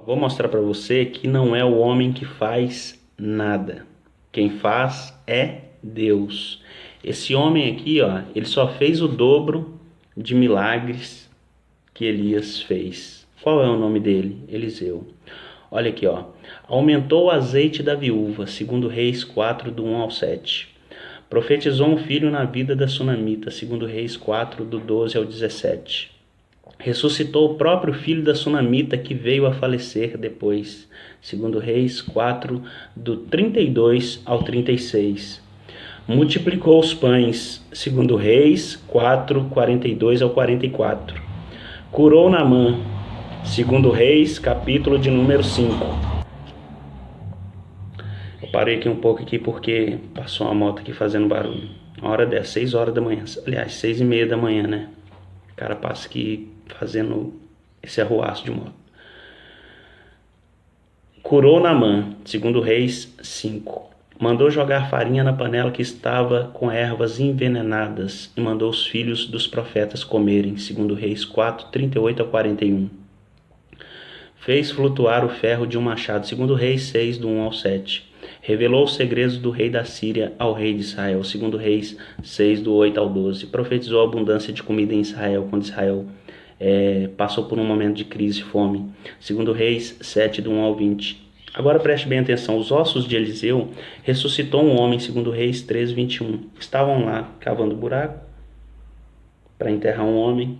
Vou mostrar para você que não é o homem que faz nada. Quem faz é Deus. Esse homem aqui, ó, ele só fez o dobro de milagres que Elias fez. Qual é o nome dele? Eliseu. Olha aqui, ó. Aumentou o azeite da viúva, segundo Reis 4, do 1 ao 7. Profetizou um filho na vida da sunamita, segundo Reis 4, do 12 ao 17. Ressuscitou o próprio filho da sunamita que veio a falecer depois, segundo Reis 4, do 32 ao 36. Multiplicou os pães, segundo Reis 4, 42 ao 44. Curou Naamã, segundo Reis, capítulo de número 5. Eu parei aqui um pouco aqui porque passou uma moto aqui fazendo barulho. Uma hora dessa, 6 horas da manhã. Aliás, 6:30 da manhã, né? O cara passa aqui fazendo esse arruaço de moto. Curou Naamã, segundo Reis 5. Mandou jogar farinha na panela que estava com ervas envenenadas e mandou os filhos dos profetas comerem, segundo Reis 4, 38 a 41. Fez flutuar o ferro de um machado, segundo Reis 6, do 1 ao 7. Revelou os segredos do rei da Síria ao rei de Israel, segundo Reis 6, do 8 ao 12. Profetizou a abundância de comida em Israel, quando Israel passou por um momento de crise e fome, segundo Reis 7, do 1 ao 20. Agora preste bem atenção, os ossos de Eliseu ressuscitou um homem, segundo Reis 13, 21. Estavam lá cavando buraco para enterrar um homem.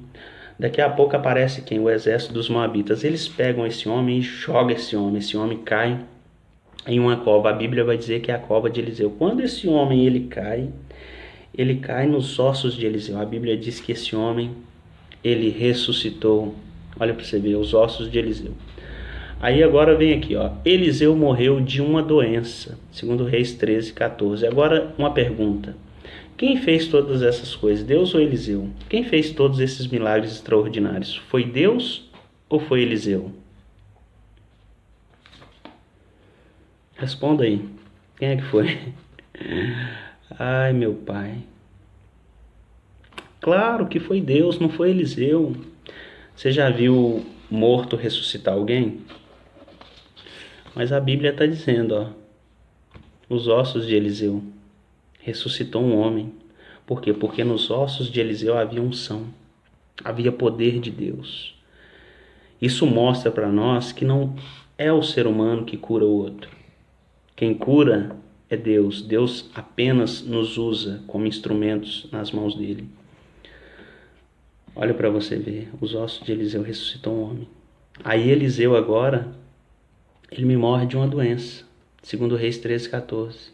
Daqui a pouco aparece quem? O exército dos moabitas. Eles pegam esse homem e jogam esse homem cai em uma cova. A Bíblia vai dizer que é a cova de Eliseu. Quando esse homem ele cai nos ossos de Eliseu. A Bíblia diz que esse homem ele ressuscitou. Olha para você ver, os ossos de Eliseu. Aí agora vem aqui, ó. Eliseu morreu de uma doença, segundo Reis 13, 14. Agora uma pergunta. Quem fez todas essas coisas, Deus ou Eliseu? Quem fez todos esses milagres extraordinários? Foi Deus ou foi Eliseu? Responda aí. Quem é que foi? Ai, meu pai. Claro que foi Deus, não foi Eliseu. Você já viu morto ressuscitar alguém? Mas a Bíblia está dizendo, ó, os ossos de Eliseu ressuscitou um homem. Por quê? Porque nos ossos de Eliseu havia unção, havia poder de Deus. Isso mostra para nós que não é o ser humano que cura o outro. Quem cura é Deus. Deus apenas nos usa como instrumentos nas mãos dele. Olha para você ver, os ossos de Eliseu ressuscitou um homem. Aí Eliseu agora, ele me morre de uma doença, segundo Reis 13, 14.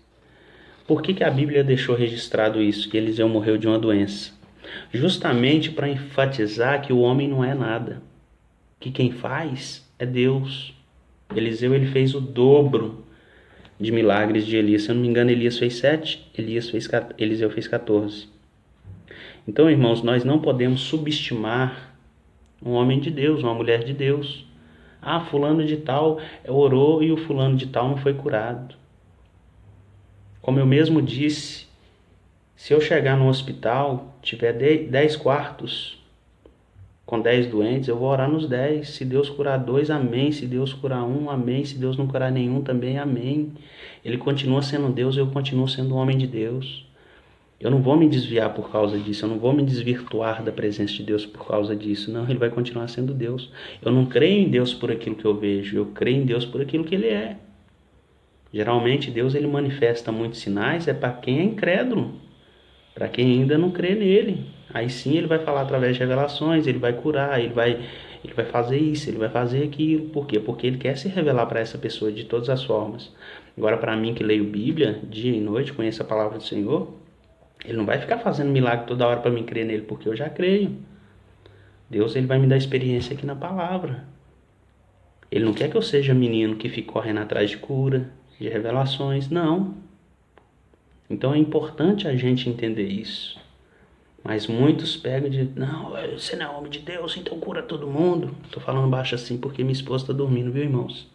Por que a Bíblia deixou registrado isso, que Eliseu morreu de uma doença? Justamente para enfatizar que o homem não é nada, que quem faz é Deus. Eliseu ele fez o dobro de milagres de Elias. Se eu não me engano, Elias fez 7, Eliseu fez 14. Então, irmãos, nós não podemos subestimar um homem de Deus, uma mulher de Deus. Ah, fulano de tal orou e o fulano de tal não foi curado. Como eu mesmo disse, se eu chegar no hospital, tiver 10 quartos com 10 doentes, eu vou orar nos 10. Se Deus curar 2, amém. Se Deus curar 1, amém. Se Deus não curar nenhum, também amém. Ele continua sendo Deus, eu continuo sendo um homem de Deus. Eu não vou me desviar por causa disso, eu não vou me desvirtuar da presença de Deus por causa disso. Não, ele vai continuar sendo Deus. Eu não creio em Deus por aquilo que eu vejo, eu creio em Deus por aquilo que ele é. Geralmente Deus ele manifesta muitos sinais, é para quem é incrédulo, para quem ainda não crê nele. Aí sim ele vai falar através de revelações, ele vai curar, ele vai fazer isso, ele vai fazer aquilo. Por quê? Porque ele quer se revelar para essa pessoa de todas as formas. Agora, para mim que leio Bíblia dia e noite, conheço a palavra do Senhor, ele não vai ficar fazendo milagre toda hora para mim crer nele, porque eu já creio. Deus ele vai me dar experiência aqui na palavra. Ele não quer que eu seja menino que fique correndo atrás de cura, de revelações, não. Então é importante a gente entender isso. Mas muitos pegam de, não, você não é homem de Deus, então cura todo mundo. Tô falando baixo assim porque minha esposa tá dormindo, viu, irmãos?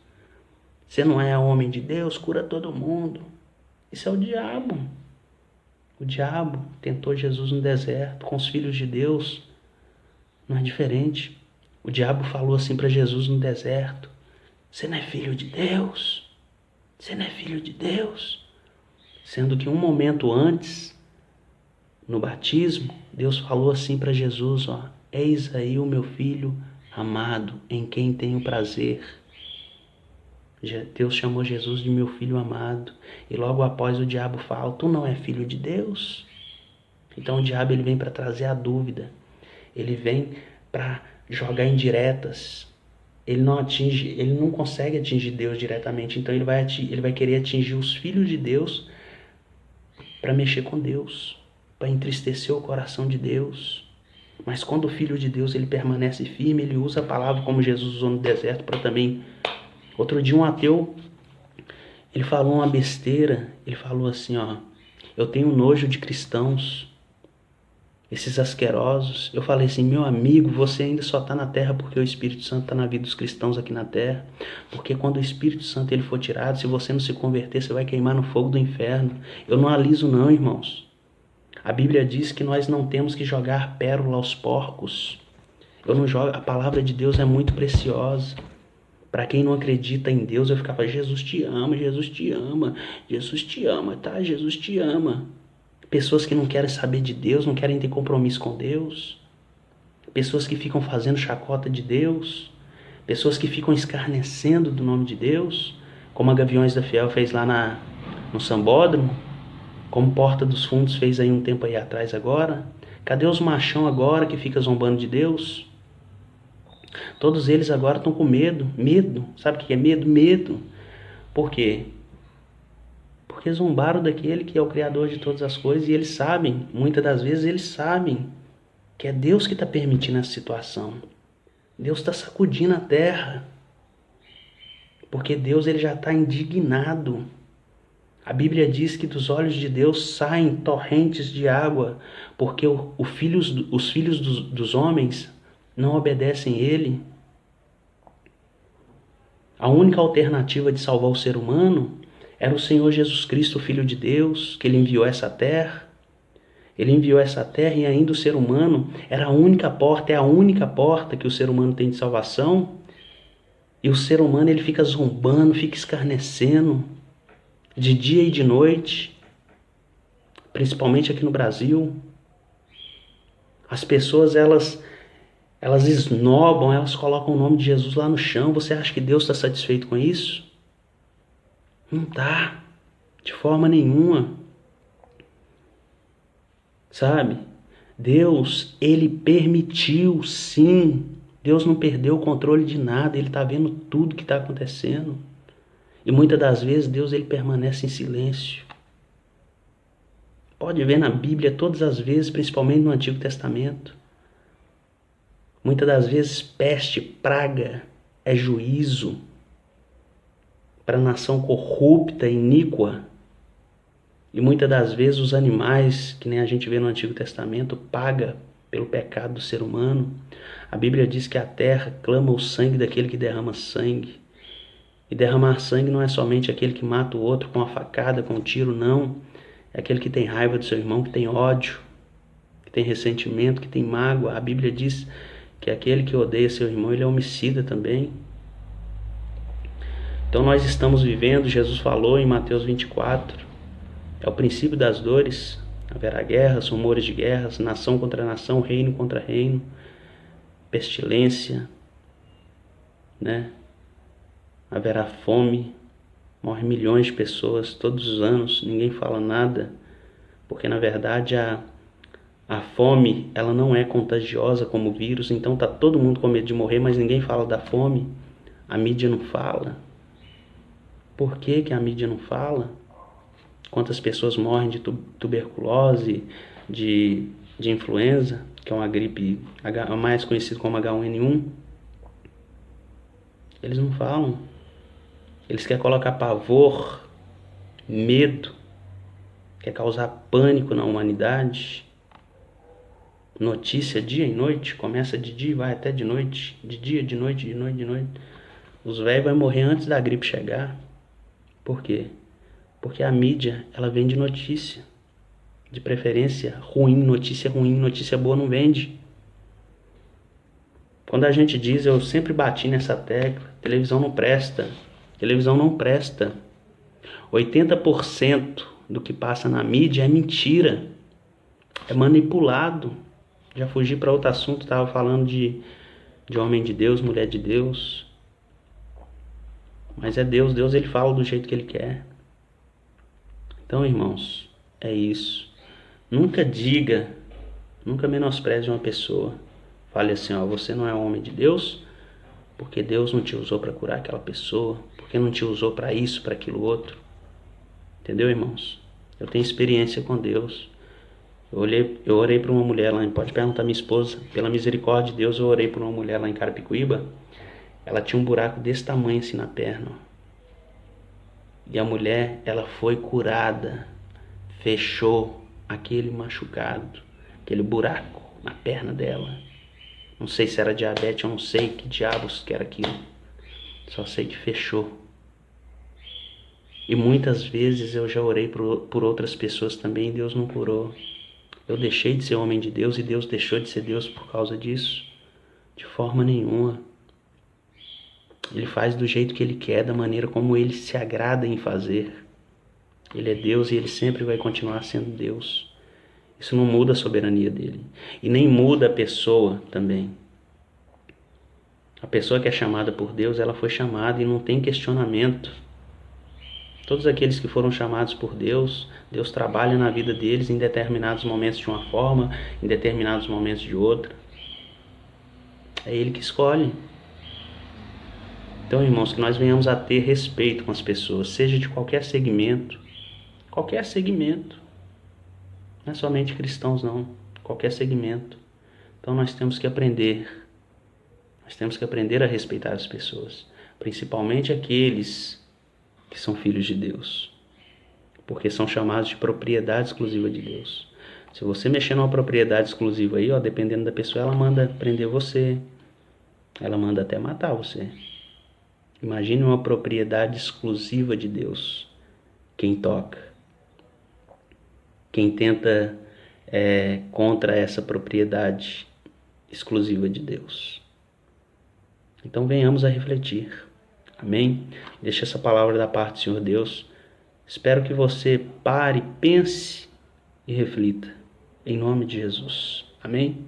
Você não é homem de Deus, cura todo mundo. Isso é o diabo. O diabo tentou Jesus no deserto com os filhos de Deus. Não é diferente. O diabo falou assim para Jesus no deserto: Você não é filho de Deus? Você não é filho de Deus? Sendo que um momento antes, no batismo, Deus falou assim para Jesus, ó, eis aí o meu filho amado, em quem tenho prazer. Deus chamou Jesus de meu filho amado. E logo após o diabo fala, tu não é filho de Deus? Então o diabo ele vem para trazer a dúvida. Ele vem para jogar indiretas. Ele não consegue atingir Deus diretamente. Então ele vai querer atingir os filhos de Deus para mexer com Deus, para entristecer o coração de Deus. Mas quando o filho de Deus ele permanece firme, ele usa a palavra como Jesus usou no deserto para também. Outro dia um ateu, ele falou uma besteira, ele falou assim, ó, eu tenho nojo de cristãos, esses asquerosos. Eu falei assim, meu amigo, você ainda só está na terra porque o Espírito Santo está na vida dos cristãos aqui na terra. Porque quando o Espírito Santo ele for tirado, se você não se converter, você vai queimar no fogo do inferno. Eu não aliso não, irmãos. A Bíblia diz que nós não temos que jogar pérola aos porcos. Eu não jogo, a palavra de Deus é muito preciosa. Para quem não acredita em Deus, eu ficava, Jesus te ama, Jesus te ama, Jesus te ama, tá? Jesus te ama. Pessoas que não querem saber de Deus, não querem ter compromisso com Deus. Pessoas que ficam fazendo chacota de Deus. Pessoas que ficam escarnecendo do nome de Deus, como a Gaviões da Fiel fez lá no Sambódromo, como Porta dos Fundos fez aí um tempo aí atrás agora. Cadê os machão agora que fica zombando de Deus? Todos eles agora estão com medo. Medo. Sabe o que é medo? Medo. Por quê? Porque zombaram daquele que é o Criador de todas as coisas e eles sabem, muitas das vezes eles sabem que é Deus que está permitindo essa situação. Deus está sacudindo a terra. Porque Deus ele já está indignado. A Bíblia diz que dos olhos de Deus saem torrentes de água, porque os filhos dos homens não obedecem Ele. A única alternativa de salvar o ser humano era o Senhor Jesus Cristo, o Filho de Deus, que Ele enviou a essa terra. Ele enviou essa terra e ainda o ser humano era a única porta, é a única porta que o ser humano tem de salvação. E o ser humano ele fica zombando, fica escarnecendo, de dia e de noite, principalmente aqui no Brasil. As pessoas, elas esnobam, elas colocam o nome de Jesus lá no chão. Você acha que Deus está satisfeito com isso? Não está, de forma nenhuma. Sabe? Deus, ele permitiu, sim. Deus não perdeu o controle de nada, ele está vendo tudo que está acontecendo. E muitas das vezes Deus ele permanece em silêncio. Pode ver na Bíblia todas as vezes, principalmente no Antigo Testamento. Muitas das vezes peste, praga, é juízo para a nação corrupta, iníqua. E muitas das vezes os animais, que nem a gente vê no Antigo Testamento, paga pelo pecado do ser humano. A Bíblia diz que a terra clama o sangue daquele que derrama sangue. E derramar sangue não é somente aquele que mata o outro com a facada, com um tiro, não. É aquele que tem raiva do seu irmão, que tem ódio, que tem ressentimento, que tem mágoa. A Bíblia diz que aquele que odeia seu irmão, ele é homicida também. Então nós estamos vivendo, Jesus falou em Mateus 24, é o princípio das dores. Haverá guerras, rumores de guerras, nação contra nação, reino contra reino, pestilência, né? Haverá fome, morrem milhões de pessoas todos os anos, ninguém fala nada, porque na verdade a fome ela não é contagiosa como o vírus, então tá todo mundo com medo de morrer, mas ninguém fala da fome, a mídia não fala. Por que que a mídia não fala? Quantas pessoas morrem de tuberculose, de influenza, que é uma gripe mais conhecida como H1N1? Eles não falam. Eles querem colocar pavor, medo, quer causar pânico na humanidade. Notícia dia e noite, começa de dia e vai até de noite, de dia, de noite, de noite, de noite. Os velhos vão morrer antes da gripe chegar. Por quê? Porque a mídia, ela vende notícia. De preferência ruim, notícia boa não vende. Quando a gente diz, eu sempre bati nessa tecla, televisão não presta. Televisão não presta. 80% do que passa na mídia é mentira. É manipulado. Já fugi para outro assunto, estava falando de homem de Deus, mulher de Deus. Mas é Deus, Deus ele fala do jeito que ele quer. Então, irmãos, é isso. Nunca diga, nunca menospreze uma pessoa. Fale assim, ó, você não é homem de Deus, porque Deus não te usou para curar aquela pessoa, porque não te usou para isso, para aquilo outro. Entendeu, irmãos? Eu tenho experiência com Deus. Eu orei por uma mulher lá, pode perguntar à minha esposa, pela misericórdia de Deus, eu orei por uma mulher lá em Carapicuíba. Ela tinha um buraco desse tamanho assim na perna. E a mulher, ela foi curada, fechou aquele machucado, aquele buraco na perna dela. Não sei se era diabetes, eu não sei que diabos que era aquilo. Só sei que fechou. E muitas vezes eu já orei por outras pessoas também e Deus não curou. Eu deixei de ser homem de Deus e Deus deixou de ser Deus por causa disso? De forma nenhuma. Ele faz do jeito que Ele quer, da maneira como Ele se agrada em fazer. Ele é Deus e Ele sempre vai continuar sendo Deus. Isso não muda a soberania dele. E nem muda a pessoa também. A pessoa que é chamada por Deus, ela foi chamada e não tem questionamento. Todos aqueles que foram chamados por Deus, Deus trabalha na vida deles em determinados momentos de uma forma, em determinados momentos de outra. É Ele que escolhe. Então, irmãos, que nós venhamos a ter respeito com as pessoas, seja de qualquer segmento. Qualquer segmento. Não é somente cristãos, não. Qualquer segmento. Então, nós temos que aprender. Nós temos que aprender a respeitar as pessoas. Principalmente aqueles que são filhos de Deus. Porque são chamados de propriedade exclusiva de Deus. Se você mexer numa propriedade exclusiva aí, ó, dependendo da pessoa, ela manda prender você. Ela manda até matar você. Imagine uma propriedade exclusiva de Deus. Quem toca. Quem tenta contra essa propriedade exclusiva de Deus. Então venhamos a refletir. Amém? Deixa essa palavra da parte do Senhor Deus. Espero que você pare, pense e reflita. Em nome de Jesus. Amém?